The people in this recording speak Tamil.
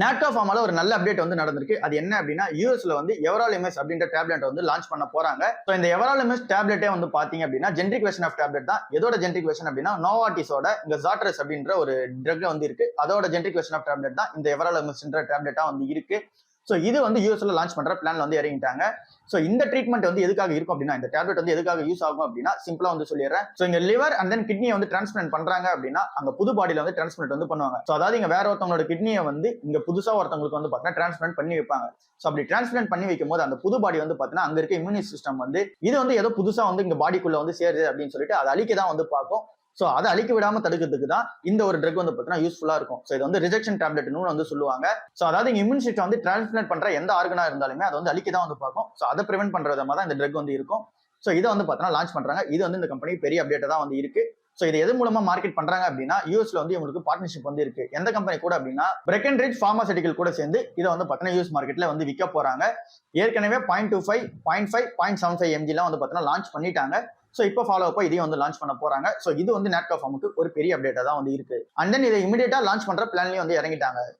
நாட்கோ ஃபார்மால ஒரு நல்ல அப்டேட் வந்து நடந்திருக்கு. அது என்ன அப்படின்னா, யூஎஸ்ல வந்து எவராலிமஸ் அப்படின்ற டேப்லெட் வந்து லான்ச் பண்ண போறாங்க. ஸோ இந்த எவராலிமஸ் டேப்லெட்டே வந்து பாத்தீங்க அப்படின்னா ஜென்ரிக் வெர்ஷன் ஆஃப் டேப்லெட் தான். எதோட ஜென்ரிக் வெர்ஷன் அப்படின்னா நோவார்டிஸோட இந்த ஜாட்ரஸ் அப்படின்ற ஒரு ட்ரக் வந்து இருக்கு. அதோட ஜென்ரிக் வெர்ஷன் ஆஃப் டேப்லெட் தான் இந்த எவராலிமஸ்ன்ற டேப்லெட்டா வந்து இருக்கு. ஸோ இது வந்து யூஎஸ்ல லான்ச் பண்ற பிளான்ல வந்து இறங்கிட்டாங்க. ஸோ இந்த ட்ரீட்மெண்ட் வந்து எதுக்காக இருக்கும் அப்படின்னா, இந்த டேப்லெட் வந்து எதுக்காக யூஸ் ஆகும் அப்படின்னா, சிம்பிளா வந்து சொல்லிடுறேன். ஸோ இங்க லிவர் அண்ட் தென் கிட்னியை வந்து டிரான்ஸ்பிளான்ட் பண்றாங்க அப்படின்னா, அங்க புது பாடியில வந்து டிரான்ஸ்பிளான்ட் வந்து பண்ணுவாங்க. ஸோ அதாவது இங்க வேற ஒருத்தவங்களோட கிட்னியை வந்து இங்க புதுசா ஒருத்தவங்களுக்கு வந்து பார்த்தீங்கன்னா டிரான்ஸ்பிளான்ட் பண்ணி வைப்பாங்க. ஸோ அப்படி டிரான்ஸ்பிளான்ட் பண்ணி வைக்கும் போது அந்த புது பாடி வந்து பார்த்தீங்கன்னா அங்க இருக்க இம்யூனி சிஸ்டம் வந்து இது வந்து ஏதோ புதுசா வந்து இங்க பாடிக்குள்ள வந்து சேருது அப்படின்னு சொல்லிட்டு அதை அழிக்க தான் வந்து பார்க்கும். ஸோ அதை அழிக்க விடாம தடுக்கிறதுக்கு தான் இந்த ஒரு ட்ரக் வந்து பார்த்தீங்கன்னா யூஸ்ஃபுல்லா இருக்கும். ஸோ இது வந்து ரிஜெக்ஷன் டேப்லெட்னு வந்து சொல்லுவாங்க. ஸோ அதாவது இங்க இம்யூன் சிஸ்டம் வந்து டிரான்ஸ்பிளான்ட் பண்ற எந்த ஆர்கனா இருந்தாலுமே அதை வந்து அழிக்க தான் வந்து பார்க்கும். ஸோ அதை ப்ரிவென்ட் பண்ற விதமா தான் இந்த ட்ரக் வந்து இருக்கும். ஸோ இதை வந்து பார்த்தீங்கன்னா லான்ச் பண்றாங்க. இது வந்து இந்த கம்பெனி பெரிய அப்டேட்டா தான் வந்து இருக்கு. ஸோ இது எது மூலமா மார்க்கெட் பண்றாங்க அப்படின்னா, யூஎஸ்ல வந்து இவங்களுக்கு பார்ட்னர்ஷிப் வந்து இருக்கு. எந்த கம்பெனி கூட அப்படின்னா, பிரெக்கன்ரிட்ஜ் பார்மாசூட்டிக்கல் கூட சேர்ந்து இதை வந்து பார்த்தீங்கன்னா யூஎஸ் மார்க்கெட்ல வந்து விற்க போறாங்க. ஏற்கனவே 0.25, 0.5, 0.75 mg வந்து பார்த்தீங்கன்னா லான்ச் பண்ணிட்டாங்க. ஸோ இப்போ ஃபாலோ அப்போ இதையும் வந்து லான்ச் பண்ண போறாங்க. ஸோ இது வந்து நாட்கோ ஃபார்முக்கு ஒரு பெரிய அப்டேட்டா தான் வந்து இருக்கு. அண்ட் தென் இதை இமிடியேட்டா லான்ச் பண்ற பிளான்லயும் வந்து இறங்கிட்டாங்க.